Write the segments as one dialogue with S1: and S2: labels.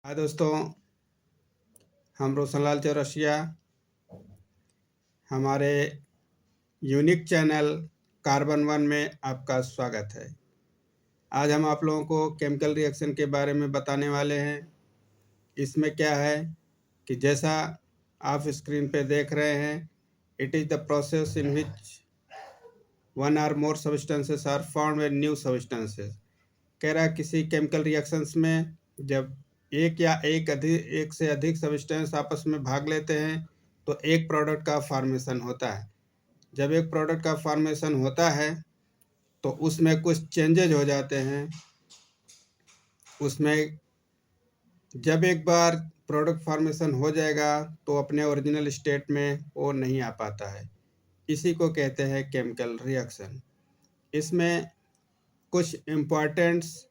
S1: हाय दोस्तों, हम रोशनलाल चौरसिया हमारे यूनिक चैनल कार्बन वन में आपका स्वागत है। आज हम आप लोगों को केमिकल रिएक्शन के बारे में बताने वाले हैं। इसमें क्या है कि जैसा आप स्क्रीन पे देख रहे हैं, it is the process in which one or more substances are found with new substances. कह रहा है किसी केमिकल रिएक्शंस में जब एक से अधिक सब्सटेंस आपस में भाग लेते हैं तो एक प्रोडक्ट का फॉर्मेशन होता है। जब एक प्रोडक्ट का फॉर्मेशन होता है तो उसमें कुछ चेंजेज हो जाते हैं। उसमें जब एक बार प्रोडक्ट फॉर्मेशन हो जाएगा तो अपने ओरिजिनल स्टेट में वो नहीं आ पाता है। इसी को कहते हैं केमिकल रिएक्शन। इसमें कुछ इम्पॉर्टेंट्स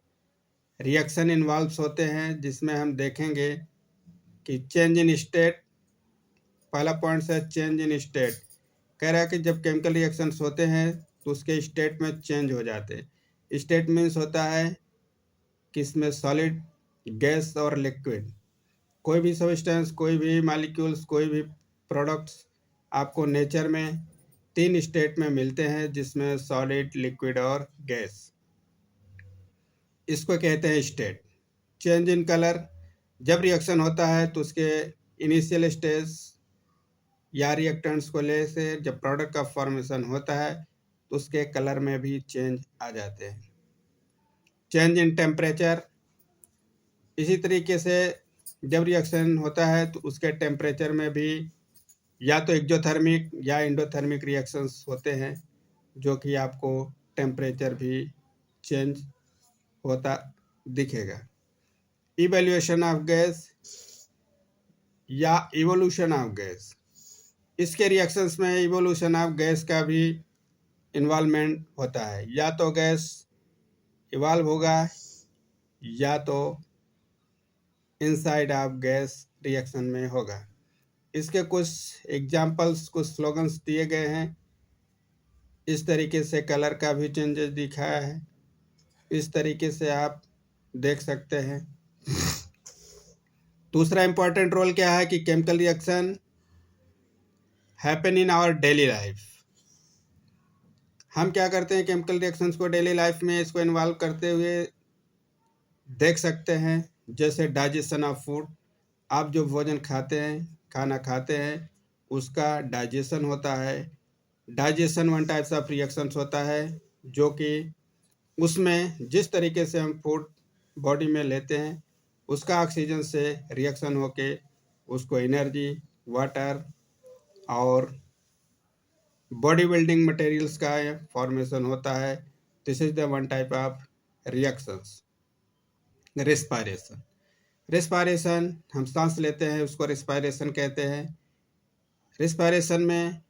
S1: रिएक्शन इन्वॉल्व्स होते हैं जिसमें हम देखेंगे कि चेंज इन स्टेट। पहला पॉइंट है चेंज इन स्टेट। कह रहा है कि जब केमिकल रिएक्शंस होते हैं तो उसके स्टेट में चेंज हो जाते हैं। स्टेट मीन्स होता है कि इसमें सॉलिड, गैस और लिक्विड, कोई भी सब्सटेंस, कोई भी मॉलिक्यूल्स, कोई भी प्रोडक्ट्स आपको नेचर में 3 स्टेट में मिलते हैं, जिसमें सॉलिड, लिक्विड और गैस। इसको कहते हैं स्टेट। Change in colour. जब रिएक्शन होता है तो उसके इनिशियल स्टेज या रिएक्टेंट्स को ले से जब प्रोडक्ट का फॉर्मेशन होता है तो उसके कलर में भी चेंज आ जाते हैं। Change in temperature. इसी तरीके से जब रिएक्शन होता है तो उसके टेम्परेचर में भी या तो एक्जोथर्मिक या एंडोथर्मिक रिएक्शंस होते हैं, जो कि आपको टेम्परेचर भी चेंज होता दिखेगा। इवैल्यूएशन ऑफ गैस या इवोल्यूशन ऑफ गैस। इसके रिएक्शंस में इवोल्यूशन ऑफ गैस का भी इन्वॉल्वमेंट होता है। या तो गैस इवॉल्व होगा या तो इनसाइड ऑफ गैस रिएक्शन में होगा। इसके कुछ एग्जाम्पल्स, कुछ स्लोगन्स दिए गए हैं। इस तरीके से कलर का भी चेंजेस दिखाया है। इस तरीके से आप देख सकते हैं। दूसरा इम्पोर्टेंट रोल क्या है कि chemical reaction happen in our daily life. हम क्या करते हैं केमिकल रिएक्शंस को डेली लाइफ में इसको इन्वॉल्व करते हुए देख सकते हैं। जैसे डाइजेशन ऑफ फूड, आप जो भोजन खाते हैं, खाना खाते हैं, उसका डाइजेशन होता है। Digestion one types of reactions होता है, जो कि उसमें जिस तरीके से हम फूड बॉडी में लेते हैं उसका ऑक्सीजन से रिएक्शन होके उसको एनर्जी, वाटर और बॉडी बिल्डिंग मटेरियल्स का फॉर्मेशन होता है। This is the one type of reactions. Respiration. Respiration, हम सांस लेते हैं उसको रेस्पायरेशन कहते हैं। रेस्पायरेशन में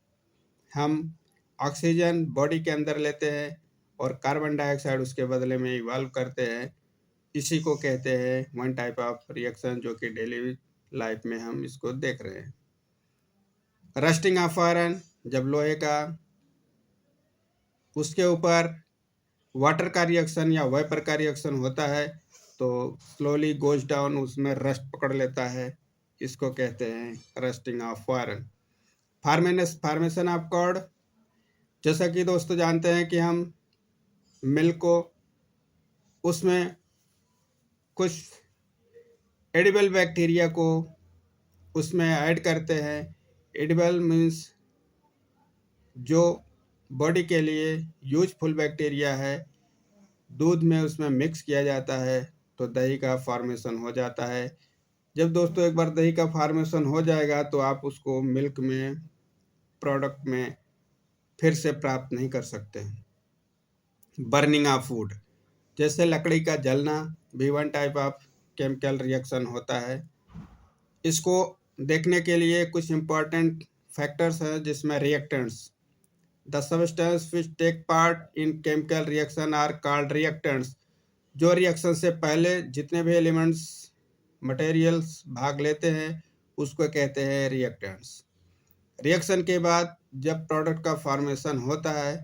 S1: हम ऑक्सीजन बॉडी के अंदर लेते हैं और कार्बन डाइऑक्साइड उसके बदले में इवॉल्व करते हैं। इसी को कहते हैं वन टाइप ऑफ रिएक्शन, जो कि डेली लाइफ में हम इसको देख रहे हैं। रस्टिंग ऑफ आयरन, जब लोहे का उसके ऊपर वाटर का रिएक्शन या वेपर का रिएक्शन होता है तो स्लोली गोज डाउन, उसमें रस्ट पकड़ लेता है। इसको कहते हैं rusting of iron. Formation of curd. जैसा कि दोस्तों जानते हैं कि हम मिल्क को उसमें कुछ एडिबल बैक्टीरिया को उसमें ऐड करते हैं। एडिबल मीन्स जो बॉडी के लिए यूजफुल बैक्टीरिया है, दूध में उसमें मिक्स किया जाता है तो दही का फॉर्मेशन हो जाता है। जब दोस्तों एक बार दही का फॉर्मेशन हो जाएगा तो आप उसको मिल्क में, प्रोडक्ट में फिर से प्राप्त नहीं कर सकते हैं। बर्निंग ऑफ फूड, जैसे लकड़ी का जलना भी one type of chemical reaction होता है। इसको देखने के लिए कुछ इम्पॉर्टेंट फैक्टर्स हैं, जिसमें reactants. The substance which take part in chemical reaction are called reactants. जो रिएक्शन से पहले जितने भी एलिमेंट्स, मटेरियल्स भाग लेते हैं उसको कहते हैं रिएक्टेंट्स। रिएक्शन के बाद जब प्रोडक्ट का फॉर्मेशन होता है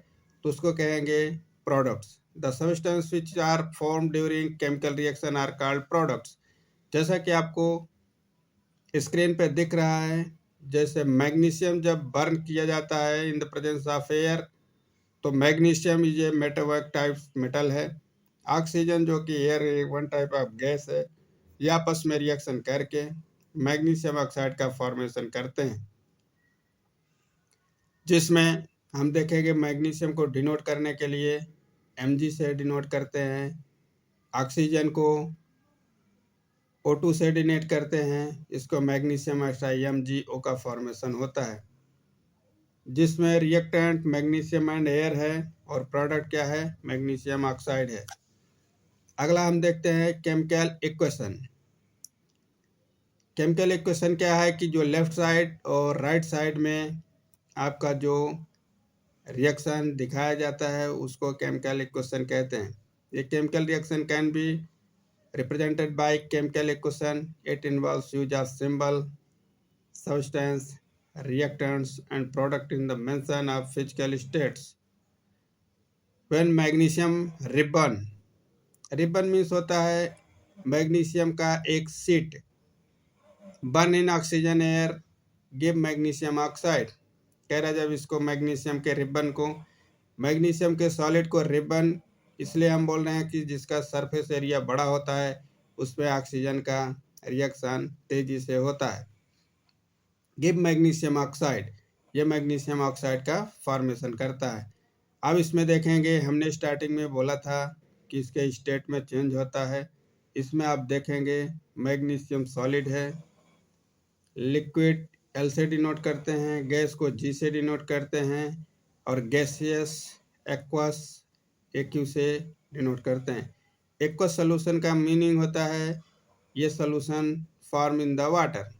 S1: तो उसको कहेंगे products. The substance which are form during chemical reaction are called products. जैसा कि आपको स्क्रीन पे दिख रहा है, जैसे मैग्नीशियम जब बर्न किया जाता है in the presence of air, तो मैग्नीशियम इज ए मेटावर्क टाइप मेटल है। ऑक्सीजन जो कि air one type of gas है, ये आपस में रिएक्शन करके मैग्नीशियम ऑक्साइड का फॉर्मेशन करते हैं, जिसमें हम देखेंगे मैग्नीशियम को डिनोट करने के लिए Mg से डिनोट करते हैं, ऑक्सीजन को O2 से डिनोट करते हैं, इसको मैग्नीशियम ऑक्साइड MgO का फॉर्मेशन होता है, जिसमें रिएक्टेंट मैग्नीशियम एंड एयर है और प्रोडक्ट क्या है, मैग्नीशियम ऑक्साइड है। अगला हम देखते हैं केमिकल इक्वेशन। केमिकल इक्वेशन क्या है कि जो लेफ्ट साइड और राइट साइड में आपका जो रिएक्शन दिखाया जाता है उसको केमिकल इक्वेशन कहते हैं। ये chemical reaction can be represented by chemical equation. It involves use of symbol, substance, reactants and product in the mention of physical states. When magnesium ribbon, ribbon means होता है magnesium का एक sheet, burn in oxygen air give magnesium oxide. कह रहा जब इसको magnesium के ribbon को, मैग्नीशियम के सॉलिड को रिबन इसलिए हम बोल रहे हैं कि जिसका सरफेस एरिया बड़ा होता है उसमें ऑक्सीजन का रिएक्शन तेजी से होता है। गिव मैग्नीशियम ऑक्साइड, ये मैग्नीशियम ऑक्साइड का फॉर्मेशन करता है। अब इसमें देखेंगे, हमने स्टार्टिंग में बोला था कि इसके स्टेट में चेंज होता है। इसमें आप देखेंगे मैग्नीशियम सॉलिड है, लिक्विड एल से डिनोट करते हैं, गैस को जी से डिनोट करते हैं और गैसियस एक्वस AQ से डिनोट करते हैं। एक्वस सोल्यूशन का मीनिंग होता है ये solution form in the water.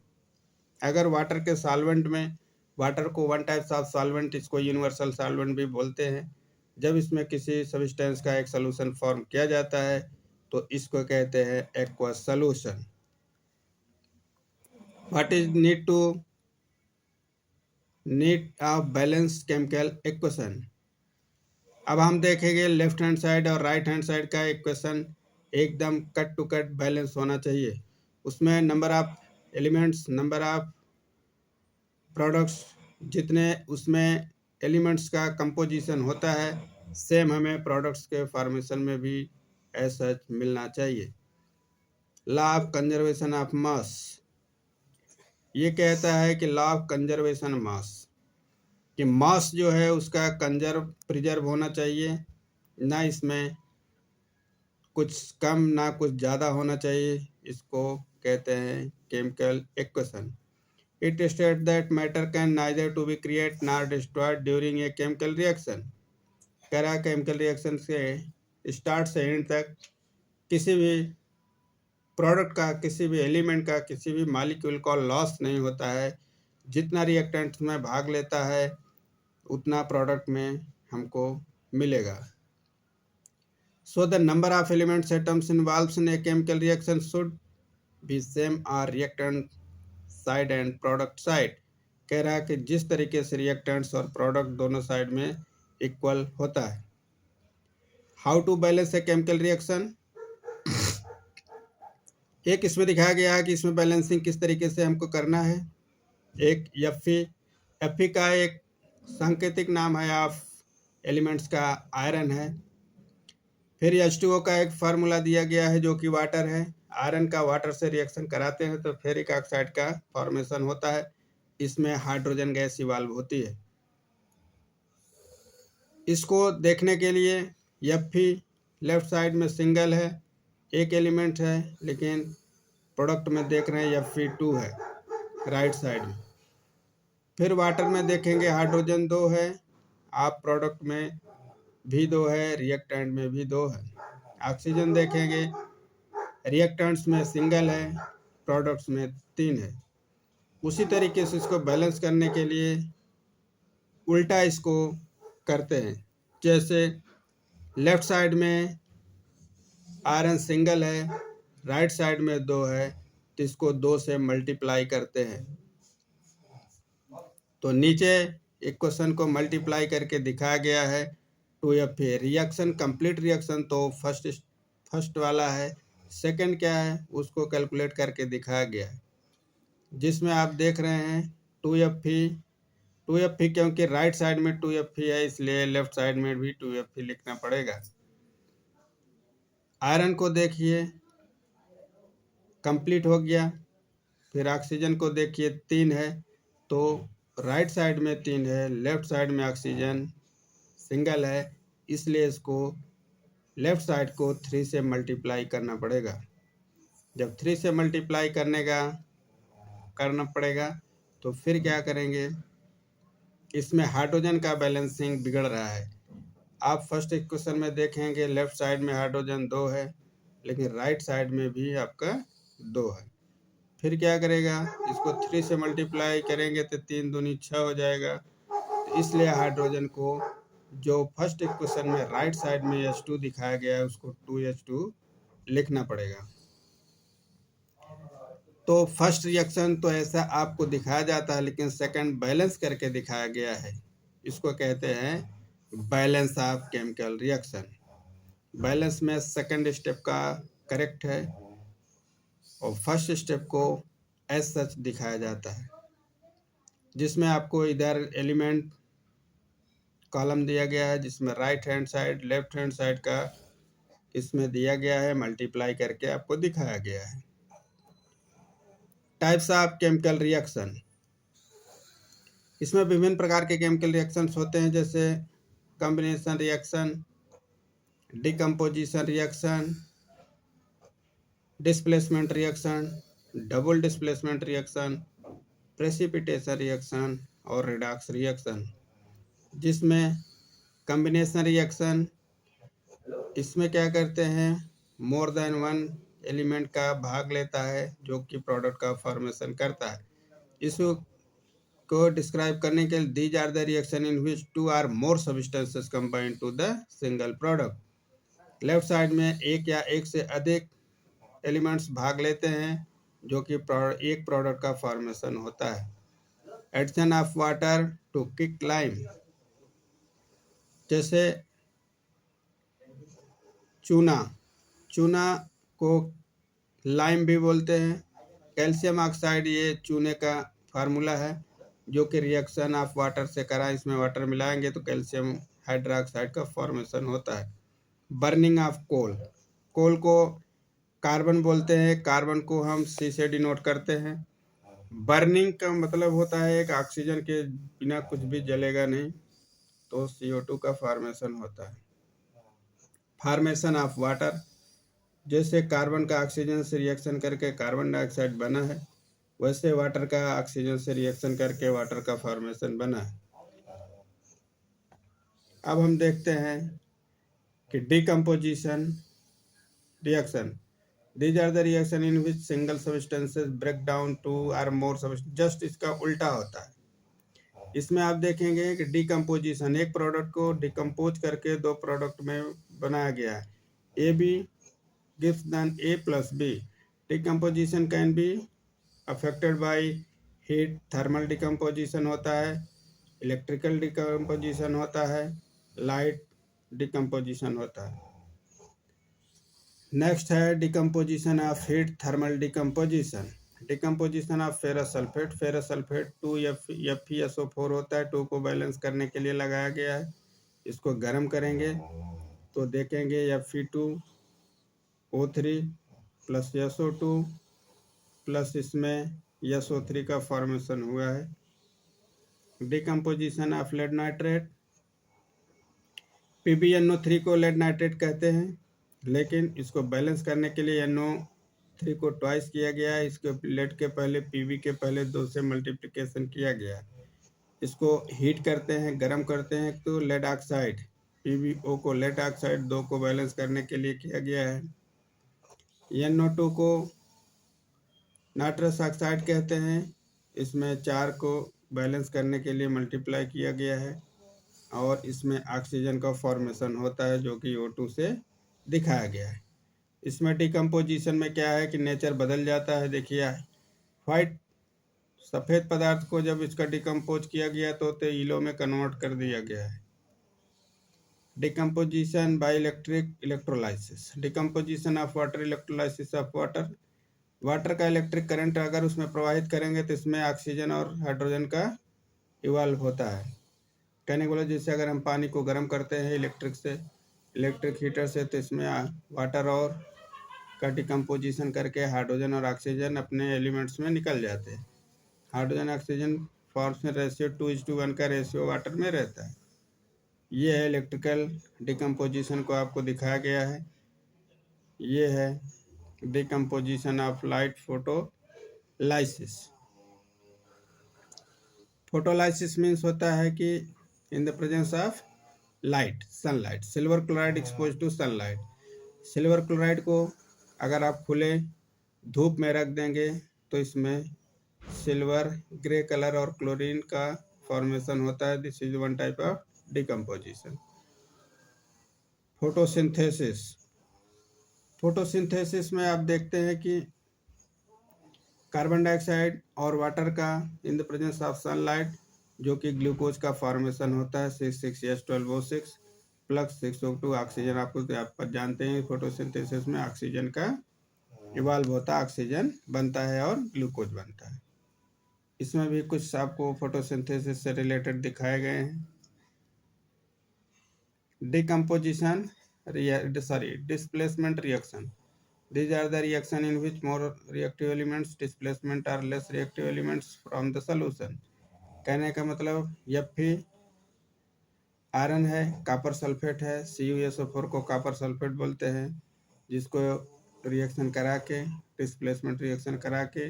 S1: अगर वाटर के सॉल्वेंट में, वाटर को वन टाइप्स ऑफ सॉल्वेंट, इसको यूनिवर्सल सॉल्वेंट भी बोलते हैं, जब इसमें किसी सब्सटेंस का एक सोल्यूशन फॉर्म किया जाता है तो इसको कहते हैं aqueous solution. What is need of balance chemical equation. अब हम देखेंगे लेफ्ट हैंड साइड और राइट हैंड साइड का इक्वेशन एकदम कट टू कट बैलेंस होना चाहिए। उसमें number of elements, number of products, जितने उसमें एलिमेंट्स का कंपोजिशन होता है सेम हमें प्रोडक्ट्स के फॉर्मेशन में भी एज सच मिलना चाहिए। Law of conservation of mass, ये कहता है कि लॉ ऑफ कंजर्वेशन मास, कि मास जो है उसका प्रिजर्व होना चाहिए, ना इसमें कुछ कम ना कुछ ज़्यादा होना चाहिए। इसको कहते हैं chemical equation. It states that matter can neither to be created nor destroyed during a chemical reaction. कह रहा केमिकल रिएक्शन से स्टार्ट से एंड तक किसी भी प्रोडक्ट का, किसी भी एलिमेंट का, किसी भी मॉलिक्यूल का लॉस नहीं होता है। जितना रिएक्टेंट में भाग लेता है उतना प्रोडक्ट में हमको मिलेगा। So the number of elements atoms involved in a chemical reaction should be same or reactant side and product side. कह रहा है कि जिस तरीके से रिएक्टेंट्स और प्रोडक्ट दोनों साइड में इक्वल होता है। How to balance a chemical reaction, एक इसमें दिखाया गया है कि इसमें बैलेंसिंग किस तरीके से हमको करना है। एक एफी का एक सांकेतिक नाम है ऑफ एलिमेंट्स का आयरन है। फिर H2O का एक फार्मूला दिया गया है जो कि वाटर है। आयरन का वाटर से रिएक्शन कराते हैं तो फेरिक ऑक्साइड का फॉर्मेशन होता है, इसमें हाइड्रोजन गैस इवॉल्व होती है। इसको देखने के लिए Fe लेफ्ट साइड में सिंगल है, एक एलिमेंट है, लेकिन प्रोडक्ट में देख रहे हैं Fe2 है राइट साइड में। फिर वाटर में देखेंगे हाइड्रोजन 2 है, आप प्रोडक्ट में भी 2 है, रिएक्टेंट में भी 2 है। ऑक्सीजन देखेंगे रिएक्टेंट्स में सिंगल है, प्रोडक्ट्स में 3 है। उसी तरीके से इसको बैलेंस करने के लिए उल्टा इसको करते हैं। जैसे लेफ्ट साइड में आयरन सिंगल है, राइट साइड में 2 है, तो इसको 2 से मल्टीप्लाई करते हैं। तो नीचे इक्वेशन को मल्टीप्लाई करके दिखाया गया है 2Fa। रिएक्शन कंप्लीट रिएक्शन तो फर्स्ट वाला है, सेकंड क्या है उसको कैलकुलेट करके दिखाया गया है, जिसमें आप देख रहे हैं 2Fe क्योंकि राइट साइड में 2Fe है इसलिए लेफ्ट साइड में भी 2Fe लिखना पड़ेगा। आयरन को देखिए कंप्लीट हो गया। फिर ऑक्सीजन को देखिए 3 है, तो राइट साइड में 3 है, लेफ्ट साइड में ऑक्सीजन सिंगल है, इसलिए इसको लेफ्ट साइड को 3 से मल्टीप्लाई करना पड़ेगा। जब 3 से मल्टीप्लाई करना पड़ेगा तो फिर क्या करेंगे, इसमें हाइड्रोजन का बैलेंसिंग बिगड़ रहा है। आप फर्स्ट इक्वेशन में देखेंगे लेफ्ट साइड में हाइड्रोजन 2 है, लेकिन राइट साइड में भी आपका 2 है। फिर क्या करेगा, इसको 3 से मल्टीप्लाई करेंगे तो 3 दूनी 6 हो जाएगा। तो इसलिए हाइड्रोजन को जो फर्स्ट इक्वेशन में राइट साइड में H2 दिखाया गया है उसको 2H2 लिखना पड़ेगा। तो फर्स्ट रिएक्शन तो ऐसा आपको दिखाया जाता है, लेकिन सेकंड बैलेंस करके दिखाया गया है। इसको कहते हैं balance of chemical reaction. Balance में सेकंड स्टेप का करेक्ट है और फर्स्ट स्टेप को एज सच दिखाया जाता है, जिसमें आपको इधर एलिमेंट कॉलम दिया गया है, जिसमें right hand side left hand side का इसमें दिया गया है, मल्टीप्लाई करके आपको दिखाया गया है। टाइप्स ऑफ केमिकल रिएक्शन, इसमें विभिन्न प्रकार के केमिकल रिएक्शंस होते हैं, जैसे combination reaction, decomposition reaction, displacement reaction, double displacement reaction, precipitation reaction और रिडॉक्स रिएक्शन। जिसमें कॉम्बिनेशन रिएक्शन, इसमें क्या करते हैं, मोर देन वन एलिमेंट का भाग लेता है जो कि प्रोडक्ट का फॉर्मेशन करता है। इसको डिस्क्राइब करने के लिए these are the reaction in which 2 और more substances combine to the single product. Left side में एक या एक से अधिक एलिमेंट्स भाग लेते हैं जो कि एक प्रोडक्ट का फॉर्मेशन होता है। Addition of water to quick lime, जैसे चूना को लाइम भी बोलते हैं। कैल्शियम ऑक्साइड ये चूने का फार्मूला है जो कि रिएक्शन ऑफ वाटर से करा, इसमें वाटर मिलाएंगे तो कैल्शियम हाइड्रोक्साइड का फॉर्मेशन होता है। बर्निंग ऑफ कोल को कार्बन बोलते हैं, कार्बन को हम C से डिनोट करते हैं। बर्निंग का मतलब होता है एक ऑक्सीजन के बिना कुछ भी जलेगा नहीं, तो CO2 का फॉर्मेशन होता है। फॉर्मेशन ऑफ वाटर, जैसे कार्बन का ऑक्सीजन से रिएक्शन करके कार्बन डाइऑक्साइड बना है, वैसे वाटर का ऑक्सीजन से रिएक्शन करके वाटर का फॉर्मेशन बना है। अब हम देखते हैं कि decomposition reaction, these are the reaction in which single substances break down two or more substance, just इसका उल्टा होता है। इसमें आप देखेंगे कि डिकम्पोजिशन, एक प्रोडक्ट को डिकम्पोज करके दो प्रोडक्ट में बनाया गया है। A B gives than A plus B. Decomposition can be affected by heat, thermal decomposition होता है, electrical decomposition होता है, light decomposition होता है। नेक्स्ट है decomposition of heat, thermal decomposition. Decomposition of ferrous sulphate, 2FeSO4 होता है, 2 को बैलेंस करने के लिए लगाया गया है। इसको गर्म करेंगे तो देखेंगे Fe2O3 प्लस SO2 प्लस इसमें SO3 का फॉर्मेशन हुआ है। Decomposition of lead nitrate, PbNO3 को लेड नाइट्रेट कहते हैं, लेकिन इसको बैलेंस करने के लिए NO3 को ट्वाइस किया गया है। इसको लेड के पहले Pb के पहले 2 से मल्टीप्लिकेशन किया गया है। इसको हीट करते हैं, गर्म करते हैं तो लेड ऑक्साइड PbO को लेड ऑक्साइड 2 को बैलेंस करने के लिए किया गया है। NO2 को नाइट्रस ऑक्साइड कहते हैं, इसमें 4 को बैलेंस करने के लिए मल्टीप्लाई किया गया है और इसमें ऑक्सीजन का फॉर्मेशन होता है जो कि O2 से दिखाया गया है। इसमें डिकम्पोजिशन में क्या है कि नेचर बदल जाता है। देखिए वाइट सफ़ेद पदार्थ को जब इसका डिकम्पोज किया गया तो येलो में कन्वर्ट कर दिया गया है। Decomposition by electrolysis, decomposition of water, electrolysis of water. Water का इलेक्ट्रिक करंट अगर उसमें प्रवाहित करेंगे तो इसमें ऑक्सीजन और हाइड्रोजन का इवॉल्व होता है। कहने को बोला जैसे अगर हम पानी को गर्म करते हैं इलेक्ट्रिक हीटर से, तो इसमें वाटर और का डिकम्पोजिशन करके हाइड्रोजन और ऑक्सीजन अपने एलिमेंट्स में निकल जाते हैं। हाइड्रोजन ऑक्सीजन फॉर्म्स में रेशियो 2:1 का रेशियो वाटर में रहता है। ये है इलेक्ट्रिकल डिकम्पोजिशन को आपको दिखाया गया है। ये है decomposition of light, photolysis. Photolysis means होता है कि in the presence of light, sunlight, silver chloride expose to sunlight. Silver chloride को अगर आप खुले धूप में रख देंगे तो इसमें सिल्वर ग्रे कलर और क्लोरीन का फॉर्मेशन होता है। This is one type of decomposition. Photosynthesis, photosynthesis में आप देखते हैं कि कार्बन डाइऑक्साइड और वाटर का इन द प्रेजेंस ऑफ सनलाइट जो कि ग्लूकोज का फॉर्मेशन होता है 6,6H12O6 प्लस 6O2 ऑक्सीजन। आप जानते हैं फोटोसिंथेसिस में ऑक्सीजन का इवॉल्व होता है, ऑक्सीजन बनता है और ग्लूकोज बनता है। इसमें भी कुछ आपको फोटोसिंथेसिस से रिलेटेड दिखाए गए हैं। Decomposition displacement reaction. These are the reaction in which more reactive elements displacement or less reactive elements from the solution. कहने का मतलब Fe आयरन है, कॉपर सल्फेट है, CuSO4 को कॉपर सल्फेट बोलते हैं, जिसको रिएक्शन करा के डिस्प्लेसमेंट रिएक्शन करा के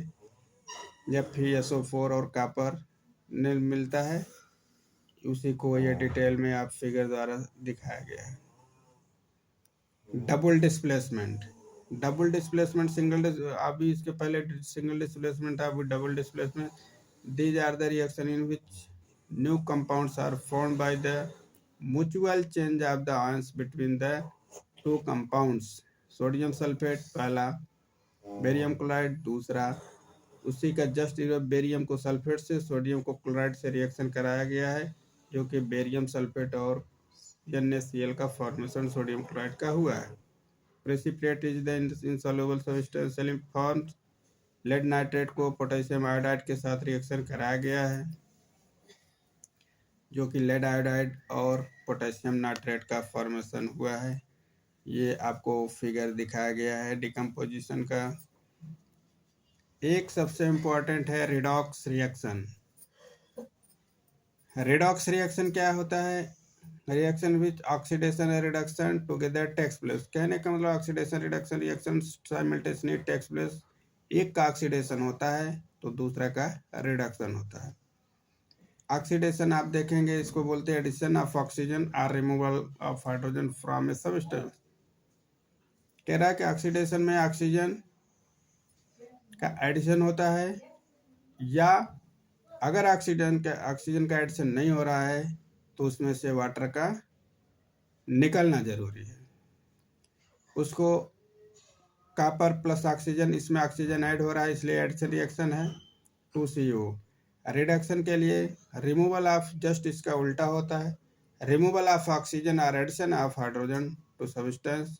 S1: FeSO4 और कॉपर मिलता है। उसी को ये डिटेल में आप फिगर द्वारा दिखाया गया है। डबल डिस्प्लेसमेंट, डबल डिस्प्लेसमेंट, अभी इसके पहले सिंगल डिस्प्लेसमेंट, अभी double displacement. These are the reaction in which new compounds are formed by the mutual change of the ions between the two compounds. Sodium sulphate पहला, barium chloride दूसरा। उसी का just barium को sulphate से, sodium को chloride से reaction कराया गया है, जो कि बेरियम सल्फेट और NaCl का फॉर्मेशन सोडियम क्लोराइड का हुआ है। Precipitate is the insoluble substance formed. Lead nitrate को पोटेशियम आयोडाइड के साथ रिएक्शन कराया गया है, जो कि लेड आयोडाइड और पोटेशियम नाइट्रेट का फॉर्मेशन हुआ है। ये आपको फिगर दिखाया गया है डिकम्पोजिशन का। एक सबसे इम्पोर्टेंट है रिडॉक्स रिएक्शन। रिडॉक्स रिएक्शन क्या होता है? Reaction which oxidation and reduction together takes place. कहने का मतलब oxidation reduction reaction simultaneously takes place. एक का ऑक्सीडेशन होता है तो दूसरा का रिडक्शन होता है। ऑक्सीडेशन आप देखेंगे, इसको बोलते हैं एडिशन ऑफ ऑक्सीजन और removal of hydrogen from A substance. कह रहा है कि ऑक्सीडेशन में ऑक्सीजन का एडिशन होता है, या अगर ऑक्सीजन का एडिशन नहीं हो रहा है तो उसमें से वाटर का निकलना जरूरी है। उसको कॉपर प्लस ऑक्सीजन, इसमें ऑक्सीजन ऐड हो रहा है इसलिए एडिशन रिएक्शन है 2CO। रिडक्शन के लिए रिमूवल ऑफ, जस्ट इसका उल्टा होता है, रिमूवल ऑफ ऑक्सीजन और addition of hydrogen to substance,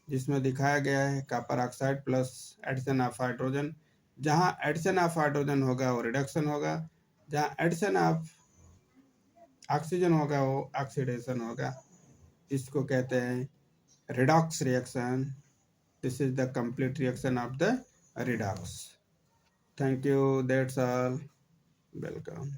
S1: जिसमें दिखाया गया है copper oxide plus addition of hydrogen. जहाँ एडिशन ऑफ हाइड्रोजन होगा वो रिडक्शन होगा, जहाँ एडिशन ऑफ ऑक्सीजन होगा वो ऑक्सीडेशन होगा। इसको कहते हैं redox reaction. This is the complete reaction of the redox. Thank you. That's all. Welcome.